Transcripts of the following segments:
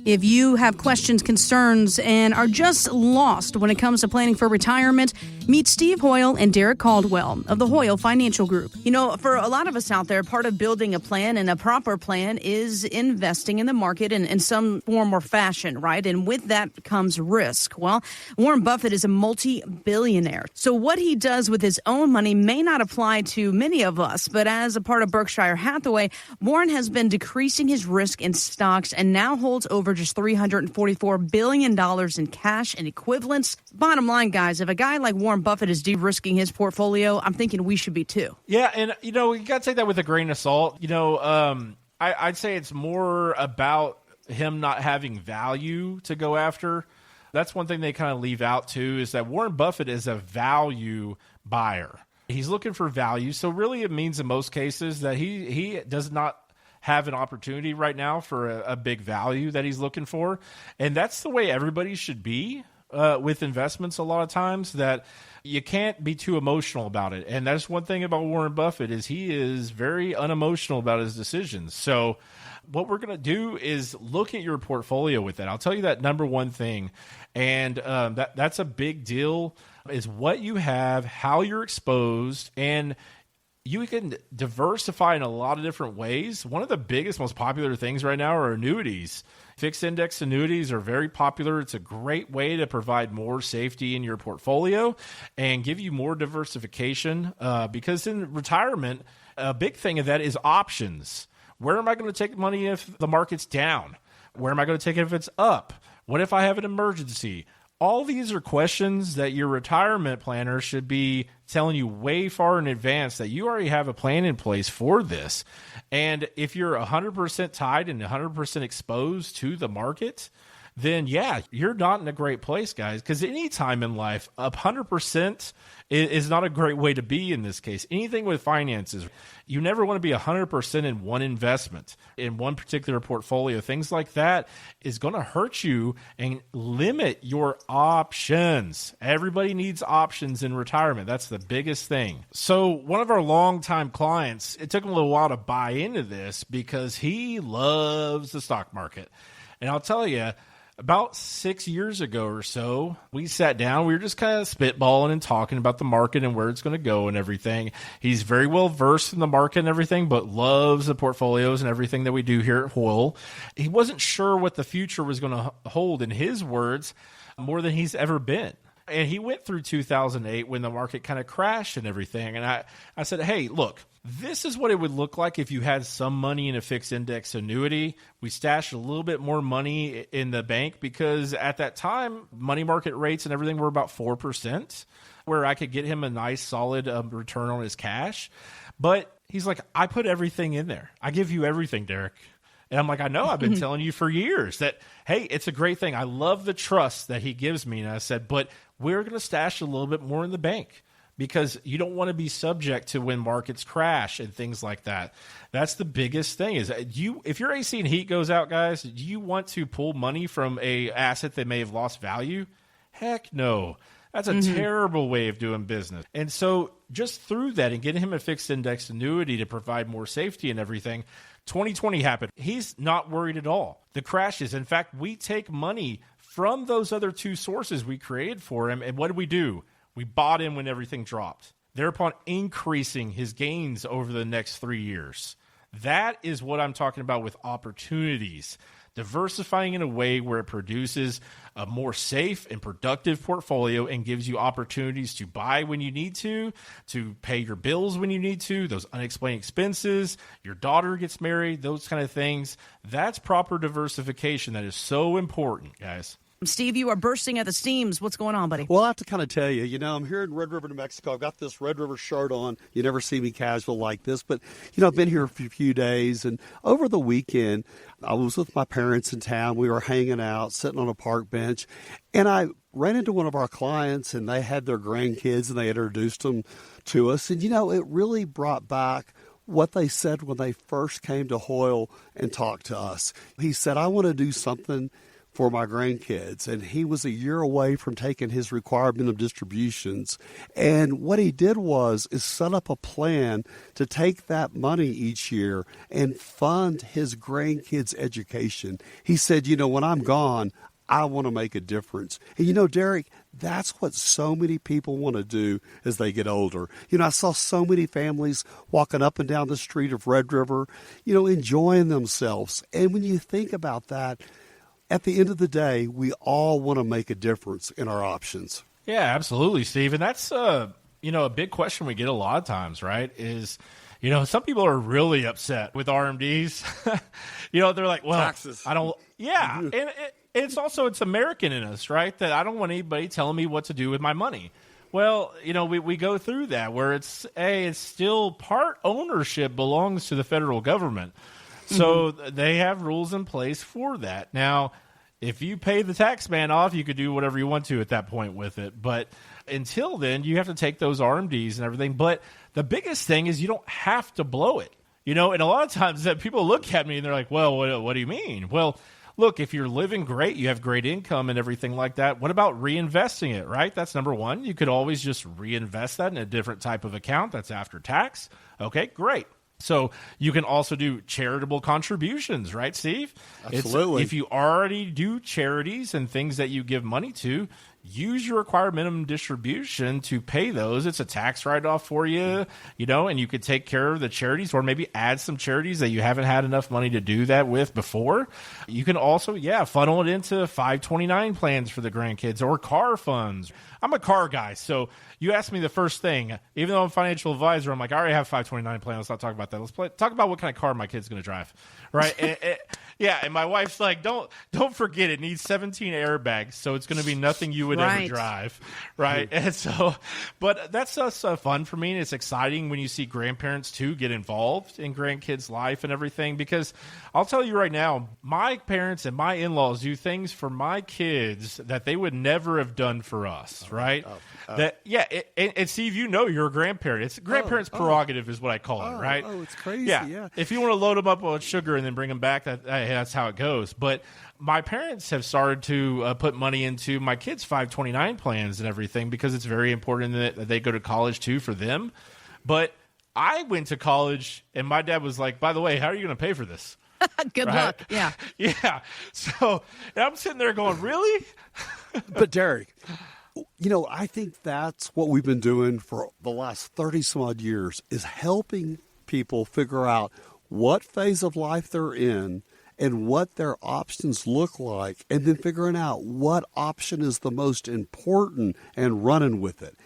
If you have questions, concerns, and are just lost when it comes to planning for retirement, meet Steve Hoyl and Derrick Caldwell of the Hoyl Financial Group. You know, for a lot of us out there, part of building a plan and a proper plan is investing in the market in some form or fashion, right? And with that comes risk. Well, Warren Buffett is a multi-billionaire. So what he does with his own money may not apply to many of us, but as a part of Berkshire Hathaway, Warren has been decreasing his risk in stocks and now holds over just $344 billion in cash and equivalents. Bottom line, guys, if a guy like Warren Buffett is de-risking his portfolio, I'm thinking we should be too. Yeah, and, you got to take that with a grain of salt. I'd say it's more about him not having value to go after. That's one thing they kind of leave out, too, is that Warren Buffett is a value buyer. He's looking for value, so really it means in most cases that he does not have an opportunity right now for a big value that he's looking for. And that's the way everybody should be with investments a lot of times, that you can't be too emotional about it. And that's one thing about Warren Buffett is he is very unemotional about his decisions. So what we're going to do is look at your portfolio with that. I'll tell you that number one thing. And that's a big deal, is what you have, how you're exposed, and you can diversify in a lot of different ways. One of the biggest, most popular things right now are annuities. Fixed index annuities are very popular. It's a great way to provide more safety in your portfolio and give you more diversification because in retirement, a big thing of that is options. Where am I going to take money if the market's down? Where am I going to take it if it's up? What if I have an emergency? All these are questions that your retirement planner should be telling you way far in advance, that you already have a plan in place for this. And if you're 100% tied and 100% exposed to the market, then yeah, you're not in a great place, guys, because any time in life, 100% is not a great way to be in this case. Anything with finances, you never want to be 100% in one investment, in one particular portfolio. Things like that is going to hurt you and limit your options. Everybody needs options in retirement. That's the biggest thing. So one of our longtime clients, it took him a little while to buy into this because he loves the stock market. And I'll tell you, about 6 years ago or so, we sat down. We were just kind of spitballing and talking about the market and where it's going to go and everything. He's very well versed in the market and everything, but loves the portfolios and everything that we do here at Hoyl. He wasn't sure what the future was going to hold, in his words, more than he's ever been. And he went through 2008 when the market kind of crashed and everything. And I said, hey, look, this is what it would look like if you had some money in a fixed index annuity. We stashed a little bit more money in the bank because at that time, money market rates and everything were about 4%, where I could get him a nice solid return on his cash. But he's like, I put everything in there. I give you everything, Derrick. And I'm like, I know, I've been telling you for years that, hey, it's a great thing. I love the trust that he gives me. And I said, but we're going to stash a little bit more in the bank because you don't want to be subject to when markets crash and things like that. That's the biggest thing is if your AC and heat goes out, guys, do you want to pull money from a asset that may have lost value? Heck no. That's a terrible way of doing business. And so just through that and getting him a fixed index annuity to provide more safety and everything, 2020 happened. He's not worried at all. The crashes. In fact, we take money from those other two sources we created for him. And what did we do? We bought in when everything dropped, thereupon increasing his gains over the next 3 years. That is what I'm talking about with opportunities. Diversifying in a way where it produces a more safe and productive portfolio and gives you opportunities to buy when you need to pay your bills when you need to, those unexplained expenses, your daughter gets married, those kind of things. That's proper diversification. That is so important, guys. Steve, you are bursting at the seams. What's going on, buddy? Well, I have to kind of tell you, I'm here in Red River, New Mexico. I've got this Red River shirt on. You never see me casual like this. But, I've been here for a few days. And over the weekend, I was with my parents in town. We were hanging out, sitting on a park bench. And I ran into one of our clients, and they had their grandkids, and they introduced them to us. And, it really brought back what they said when they first came to Hoyl and talked to us. He said, I want to do something for my grandkids, and he was a year away from taking his required minimum distributions. And what he did is set up a plan to take that money each year and fund his grandkids' education. He said, when I'm gone, I want to make a difference. And Derrick, that's what so many people want to do as they get older. I saw so many families walking up and down the street of Red River, enjoying themselves. And when you think about that, at the end of the day, we all want to make a difference in our options. Yeah, absolutely, Steve. And that's, a big question we get a lot of times, right, is, some people are really upset with RMDs. They're like, well, taxes. I don't, yeah. And it's American in us, right, that I don't want anybody telling me what to do with my money. Well, we go through that where it's still part ownership belongs to the federal government. So they have rules in place for that. Now, if you pay the tax man off, you could do whatever you want to at that point with it. But until then, you have to take those RMDs and everything. But the biggest thing is you don't have to blow it. And a lot of times that people look at me and they're like, well, what do you mean? Well, look, if you're living great, you have great income and everything like that, what about reinvesting it, right? That's number one. You could always just reinvest that in a different type of account that's after tax. Okay, great. So you can also do charitable contributions, right, Steve? Absolutely. If you already do charities and things that you give money to, use your required minimum distribution to pay those. It's a tax write-off for you, and you could take care of the charities or maybe add some charities that you haven't had enough money to do that with before. You can also, funnel it into 529 plans for the grandkids or car funds. I'm a car guy, so you asked me the first thing. Even though I'm a financial advisor, I'm like, I already have 529 plan. Let's not talk about that. Let's talk about what kind of car my kid's going to drive, right? And my wife's like, don't forget it needs 17 airbags, so it's going to be nothing you would ever drive, right? And so, but that's just fun for me, and it's exciting when you see grandparents too get involved in grandkids' life and everything. Because I'll tell you right now, my parents and my in-laws do things for my kids that they would never have done for us, right? And Steve, you're a grandparent. It's grandparents' prerogative is what I call it, right? Oh, it's crazy. Yeah. If you want to load them up with sugar and then bring them back, that's how it goes. But my parents have started to put money into my kids' 529 plans and everything because it's very important that they go to college too for them. But I went to college and my dad was like, by the way, how are you going to pay for this? Good luck. Yeah. Yeah. So I'm sitting there going, really? But Derrick, I think that's what we've been doing for the last 30 some odd years is helping people figure out what phase of life they're in and what their options look like, and then figuring out what option is the most important and running with it.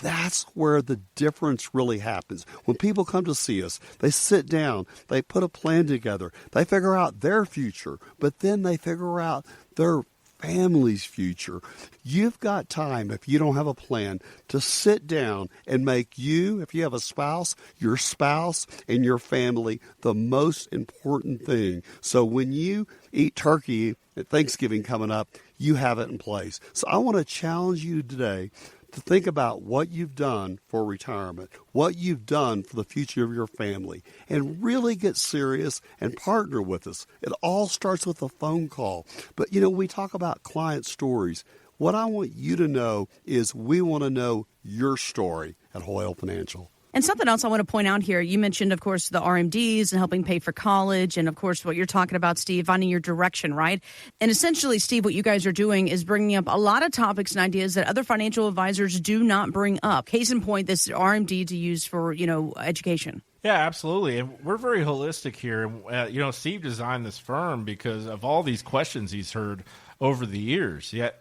That's where the difference really happens. When people come to see us, they sit down, they put a plan together, they figure out their future, but then they figure out their family's future. You've got time, if you don't have a plan, to sit down and make you, if you have a spouse, your spouse and your family the most important thing. So when you eat turkey at Thanksgiving coming up, you have it in place. So I want to challenge you today to think about what you've done for retirement, what you've done for the future of your family, and really get serious and partner with us. It all starts with a phone call. But, we talk about client stories. What I want you to know is we want to know your story at Hoyl Financial. And something else I want to point out here, you mentioned, of course, the RMDs and helping pay for college. And, of course, what you're talking about, Steve, finding your direction, right? And essentially, Steve, what you guys are doing is bringing up a lot of topics and ideas that other financial advisors do not bring up. Case in point, this RMD to use for, education. Yeah, absolutely. And we're very holistic here. Steve designed this firm because of all these questions he's heard over the years. Yeah,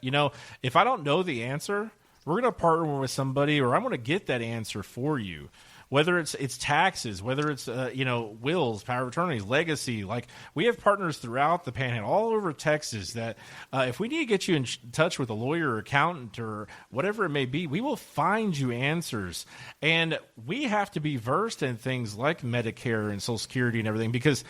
if I don't know the answer, we're going to partner with somebody, or I'm going to get that answer for you. Whether it's taxes, whether it's wills, power of attorneys, legacy. Like, we have partners throughout the Panhandle, all over Texas, that if we need to get you in touch with a lawyer or accountant or whatever it may be, we will find you answers. And we have to be versed in things like Medicare and Social Security and everything, because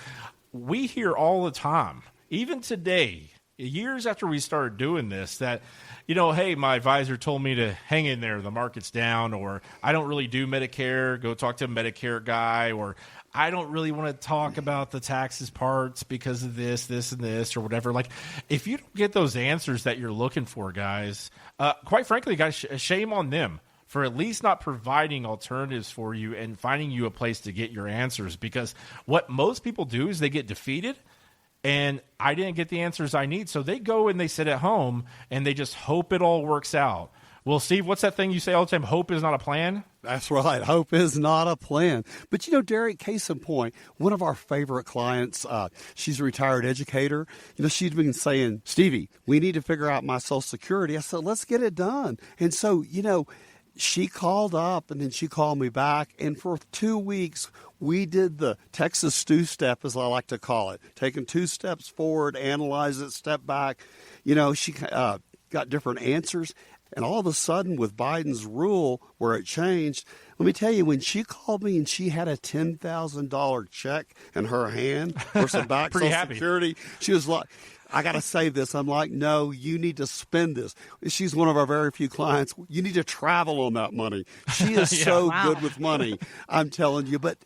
we hear all the time, even today, years after we started doing this, that hey, my advisor told me to hang in there, the market's down, or I don't really do Medicare, go talk to a Medicare guy, or I don't really want to talk about the taxes parts because of this, and this, or whatever. Like, if you don't get those answers that you're looking for, guys, quite frankly, guys, shame on them for at least not providing alternatives for you and finding you a place to get your answers. Because what most people do is they get defeated, and I didn't get the answers I need. So they go and they sit at home and they just hope it all works out. Well, Steve, what's that thing you say all the time? Hope is not a plan? That's right. Hope is not a plan. But, Derrick, case in point, one of our favorite clients, she's a retired educator. She's been saying, Stevie, we need to figure out my Social Security. I said, let's get it done. And so, she called up and then she called me back. And for 2 weeks, we did the Texas two-step, as I like to call it, taking 2 steps forward, analyze it, step back. She got different answers. And all of a sudden, with Biden's rule where it changed, let me tell you, when she called me and she had a $10,000 check in her hand for some back Social Security, she was like, I got to save this. I'm like, no, you need to spend this. She's one of our very few clients. You need to travel on that money. She is good with money, I'm telling you. But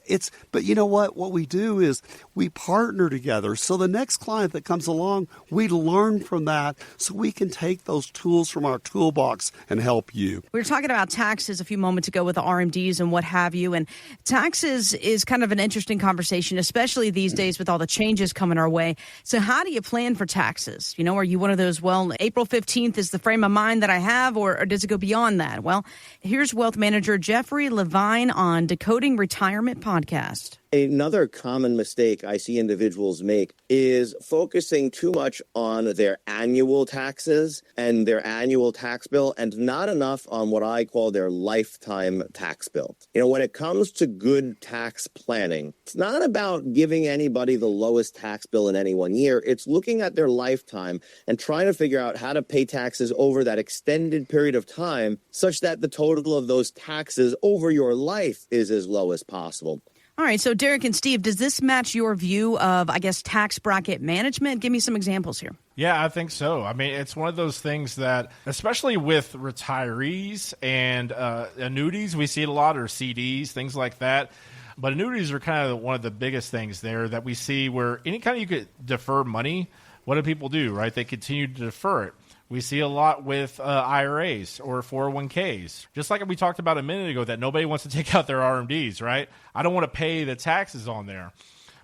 you know what? What we do is we partner together. So the next client that comes along, we learn from that so we can take those tools from our toolbox and help you. We were talking about taxes a few moments ago with the RMDs and what have you. And taxes is kind of an interesting conversation, especially these days with all the changes coming our way. So how do you plan for taxes? Are you one of those, well, April 15th is the frame of mind that I have, or does it go beyond that? Well, here's wealth manager Jeffrey Levine on Decoding Retirement podcast. Another common mistake I see individuals make is focusing too much on their annual taxes and their annual tax bill and not enough on what I call their lifetime tax bill. When it comes to good tax planning, it's not about giving anybody the lowest tax bill in any one year. It's looking at their lifetime and trying to figure out how to pay taxes over that extended period of time such that the total of those taxes over your life is as low as possible. All right. So, Derrick and Steve, does this match your view of, tax bracket management? Give me some examples here. Yeah, I think so. I mean, it's one of those things that, especially with retirees and annuities, we see it a lot, or CDs, things like that. But annuities are kind of one of the biggest things there that we see where anytime you could defer money, what do people do, right? They continue to defer it. We see a lot with IRAs or 401ks. Just like we talked about a minute ago that nobody wants to take out their RMDs, right? I don't want to pay the taxes on there.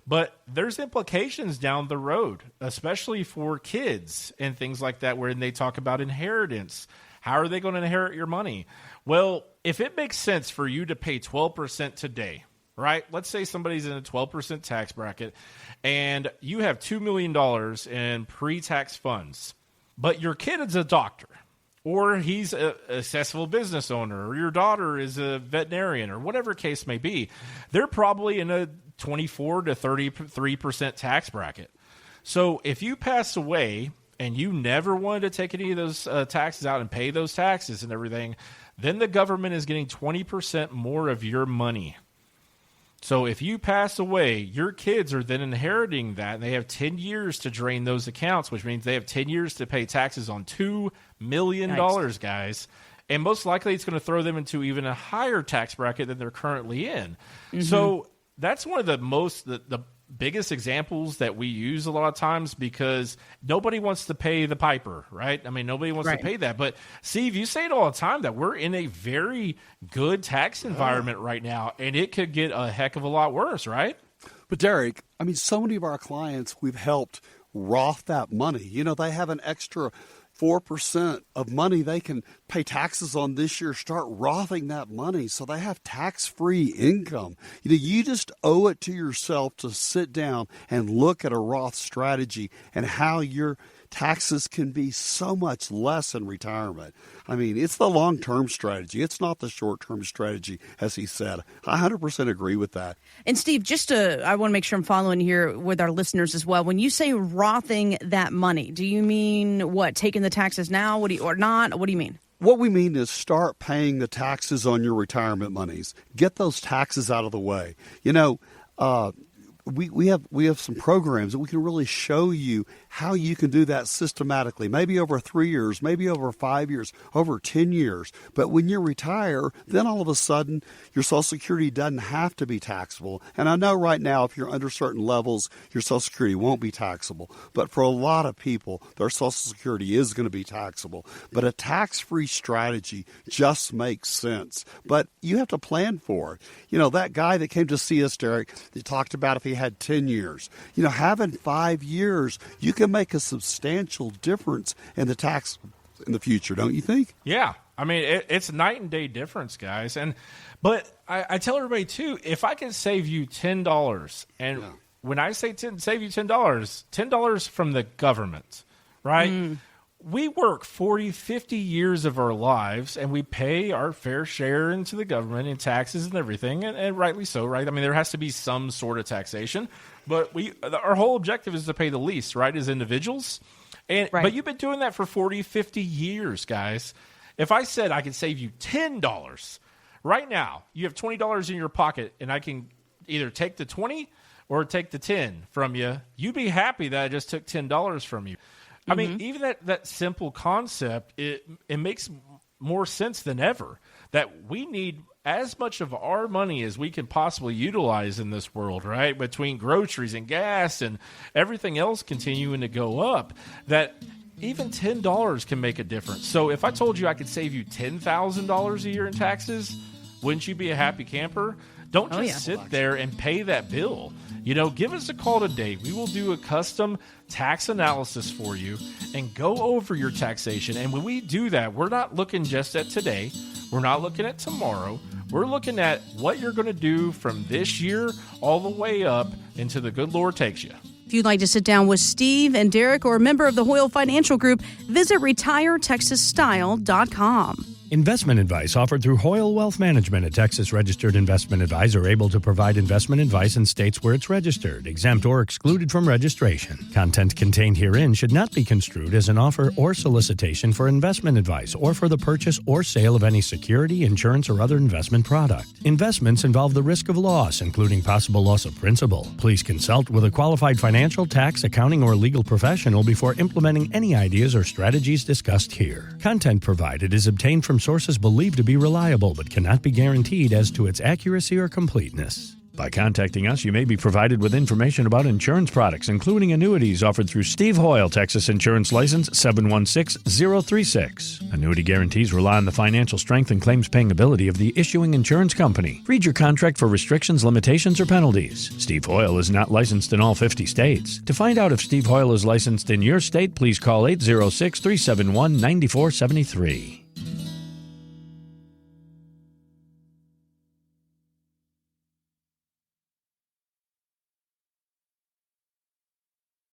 But there's implications down the road, especially for kids and things like that, where they talk about inheritance. How are they going to inherit your money? Well, if it makes sense for you to pay 12% today, right? Let's say somebody's in a 12% tax bracket and you have $2 million in pre-tax funds. But your kid is a doctor, or he's a successful business owner, or your daughter is a veterinarian, or whatever case may be. They're probably in a 24 to 33% tax bracket. So if you pass away and you never wanted to take any of those taxes out and pay those taxes and everything, then the government is getting 20% more of your money. So if you pass away, your kids are then inheriting that, and they have 10 years to drain those accounts, which means they have 10 years to pay taxes on $2 million, guys. And most likely it's going to throw them into even a higher tax bracket than they're currently in. Mm-hmm. So that's one of the biggest examples that we use a lot of times because nobody wants to pay the piper, right? I mean, nobody wants to pay that. But, Steve, you say it all the time that we're in a very good tax environment right now, and it could get a heck of a lot worse, right? But, Derrick, I mean, so many of our clients, we've helped Roth that money. They have an extra 4% of money they can pay taxes on this year, start Rothing that money so they have tax-free income. You just owe it to yourself to sit down and look at a Roth strategy and how your taxes can be so much less in retirement. I mean, it's the long-term strategy. It's not the short-term strategy, as he said. I 100% agree with that. And Steve, I want to make sure I'm following here with our listeners as well. When you say Rothing that money, do you mean what, taking the taxes now or not? What do you mean? What we mean is start paying the taxes on your retirement monies. Get those taxes out of the way. we have some programs that we can really show you how you can do that systematically, maybe over 3 years, maybe over 5 years, over 10 years. But when you retire, then all of a sudden your Social Security doesn't have to be taxable. And I know right now if you're under certain levels, your Social Security won't be taxable. But for a lot of people, their Social Security is going to be taxable. But a tax-free strategy just makes sense. But you have to plan for it. You know, that guy that came to see us, Derrick, he talked about if he had 10 years. You know, having 5 years, you can make a substantial difference in the tax in the future, don't you think? Yeah. I mean, it's night and day difference, guys. But I tell everybody, too, if I can save you $10, and when I say save you $10 from the government, right? We work 40, 50 years of our lives, and we pay our fair share into the government in taxes and everything, and rightly so, right? I mean, there has to be some sort of taxation, but our whole objective is to pay the least, right, as individuals. But you've been doing that for 40, 50 years, guys. If I said I could save you $10 right now, you have $20 in your pocket, and I can either take the 20 or take the 10 from you, you'd be happy that I just took $10 from you. I mean, even that simple concept, it makes more sense than ever that we need as much of our money as we can possibly utilize in this world, right? Between groceries and gas and everything else continuing to go up, that even $10 can make a difference. So if I told you I could save you $10,000 a year in taxes, wouldn't you be a happy camper? Don't just sit there and pay that bill. You know, give us a call today. We will do a custom tax analysis for you and go over your taxation. And when we do that, we're not looking just at today. We're not looking at tomorrow. We're looking at what you're going to do from this year all the way up until the good Lord takes you. If you'd like to sit down with Steve and Derrick or a member of the Hoyl Financial Group, visit retiretexasstyle.com. Investment advice offered through Hoyl Wealth Management, a Texas-registered investment advisor able to provide investment advice in states where it's registered, exempt, or excluded from registration. Content contained herein should not be construed as an offer or solicitation for investment advice or for the purchase or sale of any security, insurance, or other investment product. Investments involve the risk of loss, including possible loss of principal. Please consult with a qualified financial, tax, accounting, or legal professional before implementing any ideas or strategies discussed here. Content provided is obtained from sources believed to be reliable but cannot be guaranteed as to its accuracy or completeness. By contacting us, you may be provided with information about insurance products, including annuities offered through Steve Hoyl, Texas Insurance License 716036. Annuity guarantees rely on the financial strength and claims-paying ability of the issuing insurance company. Read your contract for restrictions, limitations, or penalties. Steve Hoyl is not licensed in all 50 states. To find out if Steve Hoyl is licensed in your state, please call 806-371-9473.